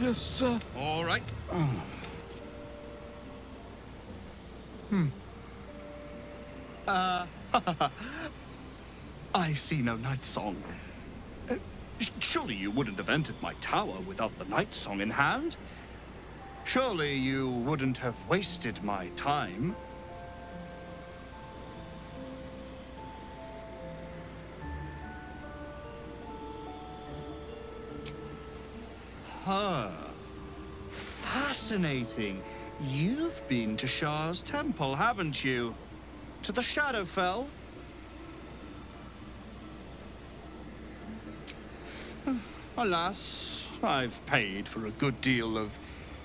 Yes, sir. All right. I see no night song. Surely you wouldn't have entered my tower without the night song in hand? Surely you wouldn't have wasted my time? Huh. Fascinating. You've been to Shah's temple, haven't you? To the Shadowfell? Alas, I've paid for a good deal of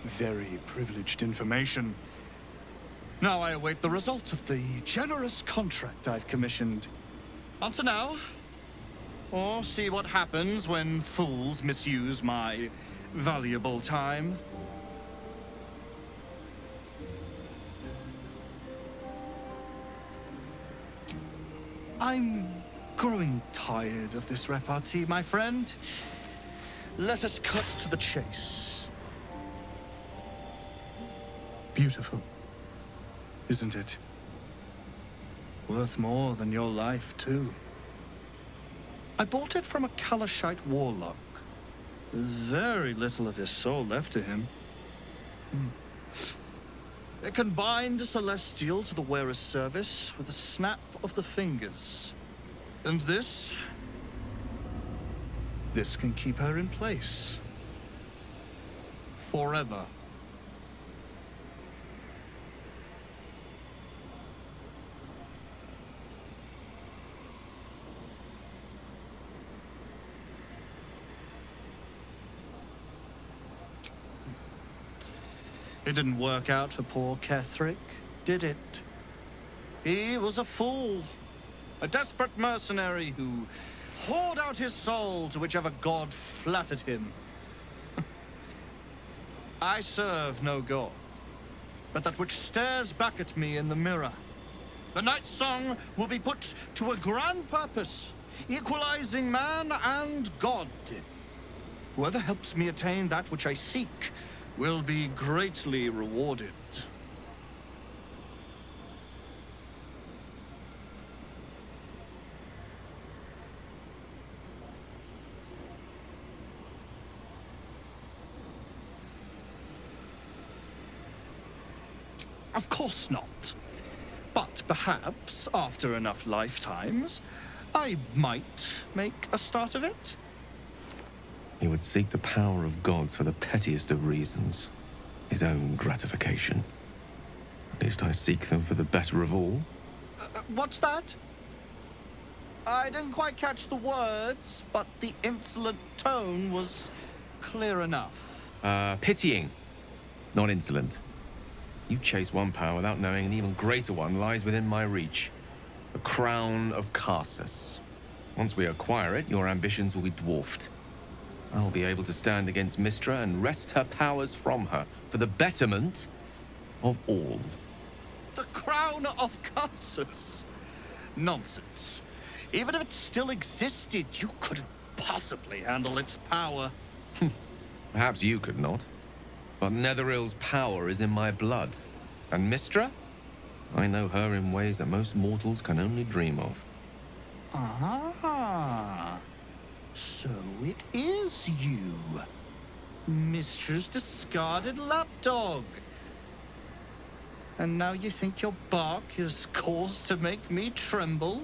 very privileged information. Now I await the results of the generous contract I've commissioned. Answer now, or see what happens when fools misuse my valuable time. I'm growing tired of this repartee, my friend. Let us cut to the chase. Beautiful, isn't it? Worth more than your life, too. I bought it from a Kalashite warlock. Very little of his soul left to him. It can bind a celestial to the wearer's service with a snap of the fingers. And this can keep her in place. Forever. It didn't work out for poor Kethric, did it? He was a fool. A desperate mercenary who poured out his soul to whichever god flattered him. I serve no god, but that which stares back at me in the mirror. The night song will be put to a grand purpose, equalizing man and god. Whoever helps me attain that which I seek will be greatly rewarded. Of course not. But perhaps, after enough lifetimes, I might make a start of it. He would seek the power of gods for the pettiest of reasons. His own gratification. At least I seek them for the better of all. What's that? I didn't quite catch the words, but the insolent tone was clear enough. Pitying, not insolent. You chase one power without knowing an even greater one lies within my reach. The crown of Karsus. Once we acquire it, your ambitions will be dwarfed. I'll be able to stand against Mystra and wrest her powers from her for the betterment of all. The crown of Karsus? Nonsense. Even if it still existed, you couldn't possibly handle its power. Perhaps you could not. But Netherill's power is in my blood. And Mystra? I know her in ways that most mortals can only dream of. Ah. So it is you. Mystra's discarded lapdog. And now you think your bark is cause to make me tremble?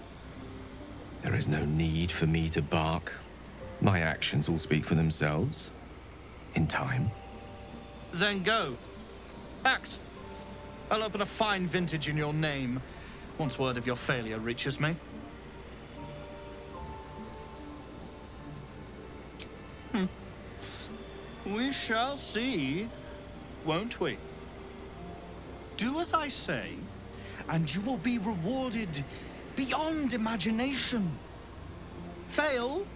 There is no need for me to bark. My actions will speak for themselves. In time. Then go. Act. I'll open a fine vintage in your name, once word of your failure reaches me. We shall see, won't we? Do as I say, and you will be rewarded beyond imagination. Fail,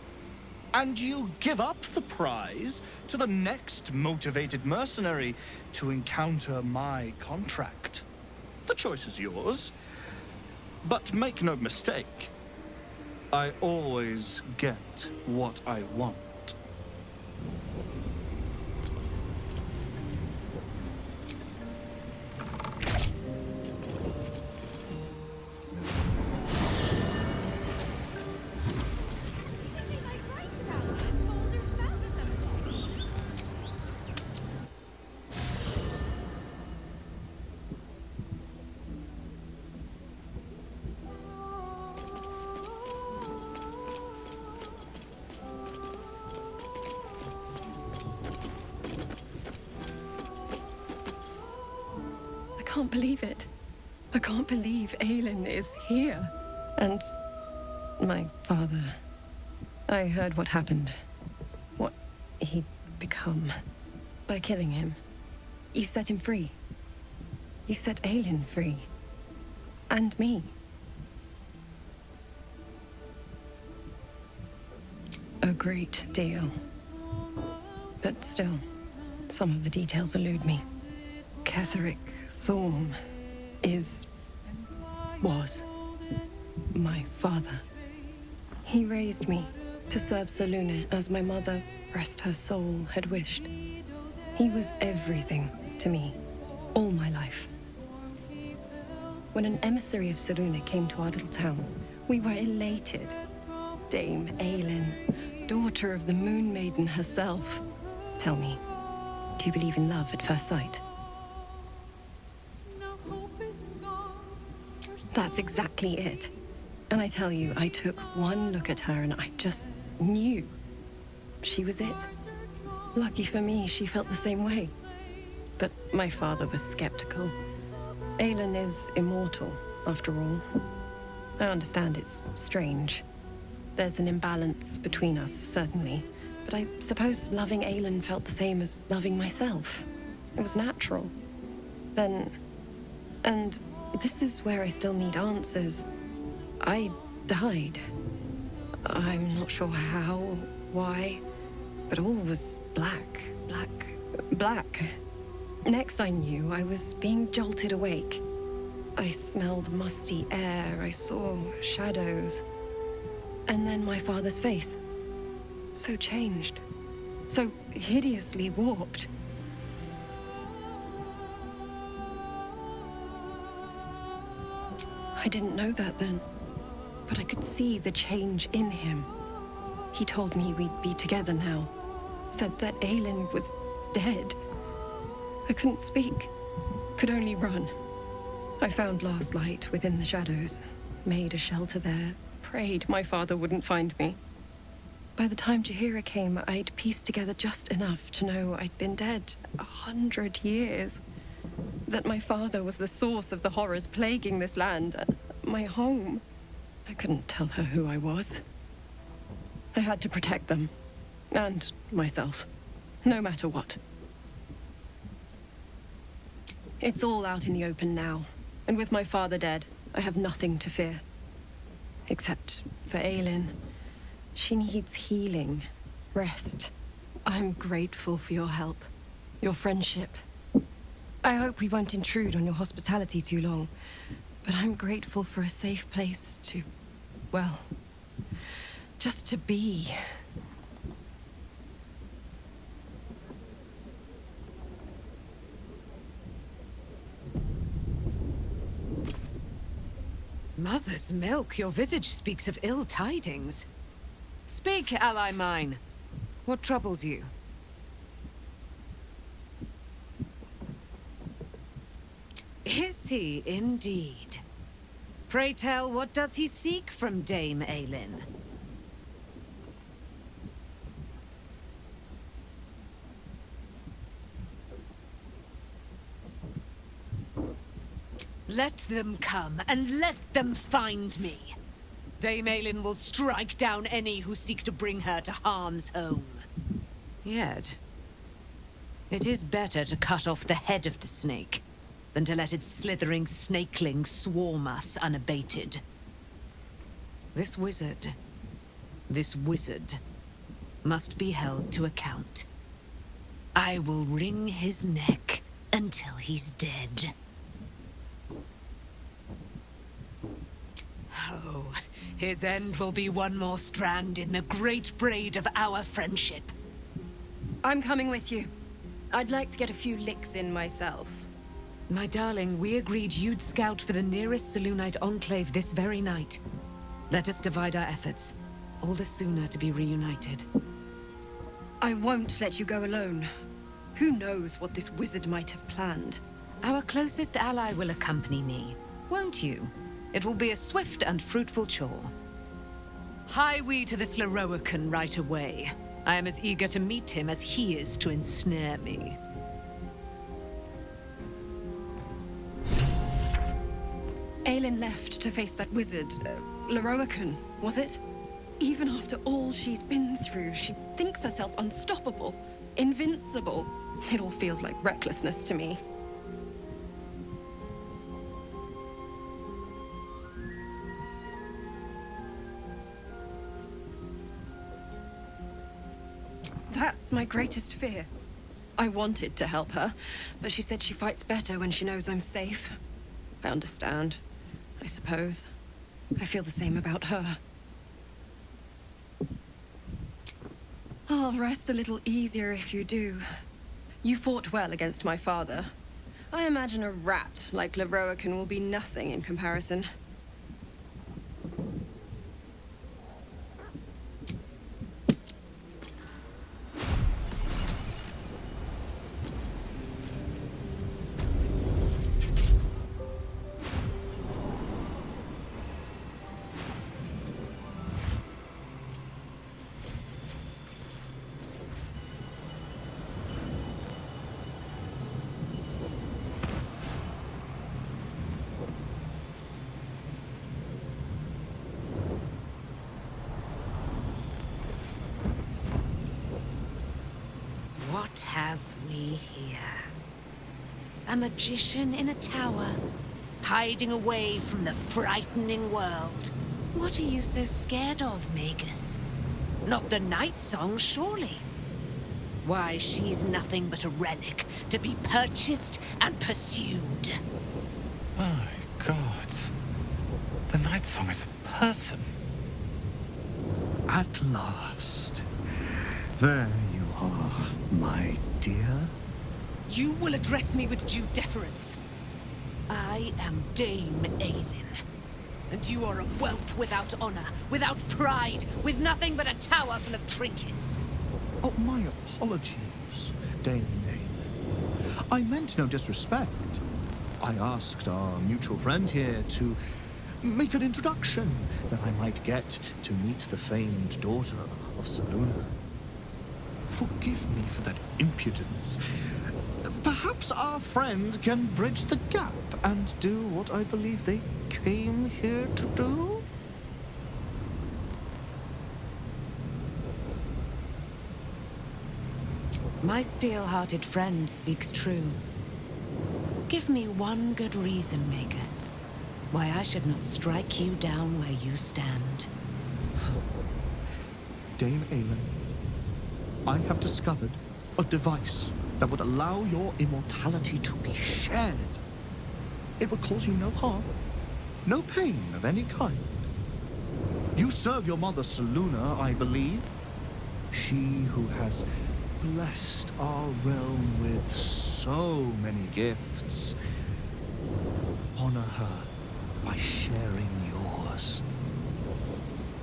and you give up the prize to the next motivated mercenary to encounter my contract. The choice is yours, but make no mistake, I always get what I want. can't believe it. I can't believe Aelin is here. And my father... I heard what happened. What he'd become. By killing him. You set him free. You set Aelin free. And me. A great deal. But still, some of the details elude me. Ketheric Thorm was my father. He raised me to serve Selûne as my mother, rest her soul, had wished. He was everything to me, all my life. When an emissary of Selûne came to our little town, we were elated. Dame Aelin, daughter of the Moon Maiden herself. Tell me, do you believe in love at first sight? That's exactly it. And I tell you, I took one look at her and I just knew she was it. Lucky for me, she felt the same way. But my father was skeptical. Aelin is immortal, after all. I understand it's strange. There's an imbalance between us, certainly. But I suppose loving Aelin felt the same as loving myself. It was natural. Then... And this is where I still need answers. I died. I'm not sure how, why, but all was black. Next I knew, I was being jolted awake. I smelled musty air, I saw shadows. And then my father's face. So changed. So hideously warped. I didn't know that then, but I could see the change in him. He told me we'd be together now. Said that Aelin was dead. I couldn't speak, could only run. I found last light within the shadows, made a shelter there, prayed my father wouldn't find me. By the time Jaheira came, I'd pieced together just enough to know I'd been dead 100 years. That my father was the source of the horrors plaguing this land, my home. I couldn't tell her who I was. I had to protect them, and myself, no matter what. It's all out in the open now, and with my father dead, I have nothing to fear. Except for Aelin. She needs healing, rest. I'm grateful for your help, your friendship. I hope we won't intrude on your hospitality too long, but I'm grateful for a safe place to, well, just to be. Mother's milk, your visage speaks of ill tidings. Speak, ally mine. What troubles you? Is he indeed? Pray tell, what does he seek from Dame Aelin? Let them come, and let them find me. Dame Aelin will strike down any who seek to bring her to harm's home. Yet, it is better to cut off the head of the snake than to let its slithering snakelings swarm us unabated. This wizard must be held to account. I will wring his neck until he's dead. Oh, his end will be one more strand in the great braid of our friendship. I'm coming with you. I'd like to get a few licks in myself. My darling, we agreed you'd scout for the nearest Selûnite enclave this very night. Let us divide our efforts, all the sooner to be reunited. I won't let you go alone. Who knows what this wizard might have planned? Our closest ally will accompany me, won't you? It will be a swift and fruitful chore. Hie we to this Loroakan right away. I am as eager to meet him as he is to ensnare me. Aelin left to face that wizard, Loroakann, was it? Even after all she's been through, she thinks herself unstoppable, invincible. It all feels like recklessness to me. That's my greatest fear. I wanted to help her, but she said she fights better when she knows I'm safe. I understand, I suppose. I feel the same about her. I'll rest a little easier if you do. You fought well against my father. I imagine a rat like Loroakann will be nothing in comparison. What have we here? A magician in a tower, hiding away from the frightening world. What are you so scared of, Magus? Not the Night Song, surely? Why, she's nothing but a relic to be purchased and pursued. My God. The Night Song is a person. At last. There you are, my dear. You will address me with due deference. I am Dame Aelin, and you are a whelp without honor, without pride, with nothing but a tower full of trinkets. Oh, my apologies, Dame Aelin. I meant no disrespect. I asked our mutual friend here to make an introduction, that I might get to meet the famed daughter of Selûne. Forgive me for that impudence. Perhaps our friend can bridge the gap and do what I believe they came here to do? My steel-hearted friend speaks true. Give me one good reason, Magus, why I should not strike you down where you stand. Dame Aelin, I have discovered a device that would allow your immortality to be shared. It would cause you no harm, no pain of any kind. You serve your mother Selûne, I believe. She who has blessed our realm with so many gifts. Honor her by sharing yours.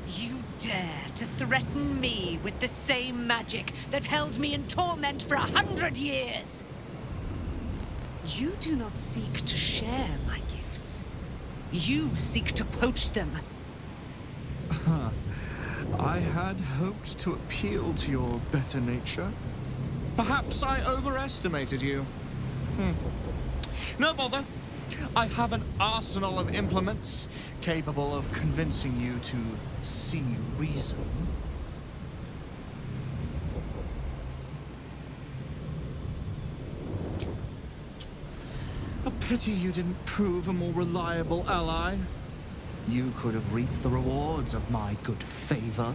You dare to threaten me with the same magic that held me in torment for 100 years? You do not seek to share my gifts. You seek to poach them. I had hoped to appeal to your better nature. Perhaps I overestimated you. No bother. I have an arsenal of implements capable of convincing you to see reason. A pity you didn't prove a more reliable ally. You could have reaped the rewards of my good favor.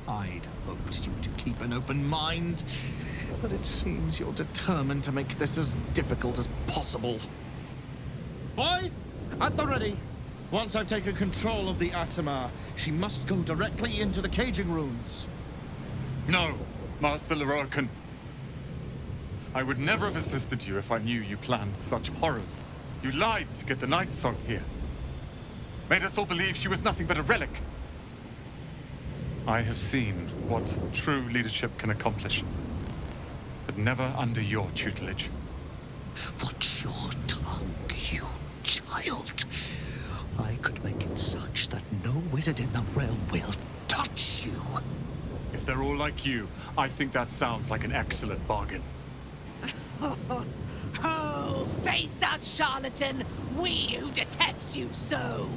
I'd hoped you to keep an open mind, but it seems you're determined to make this as difficult as possible. Boy, at the ready. Once I've taken control of the Aasimar, she must go directly into the caging runes. No, Master Loroakann. I would never have assisted you if I knew you planned such horrors. You lied to get the Night Song here. Made us all believe she was nothing but a relic. I have seen what true leadership can accomplish, but never under your tutelage. Watch your tongue, you child. I could make it such that no wizard in the realm will touch you. If they're all like you, I think that sounds like an excellent bargain. Ho! Face us, charlatan! We who detest you so!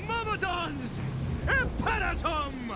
Myrmidons! Imperatum!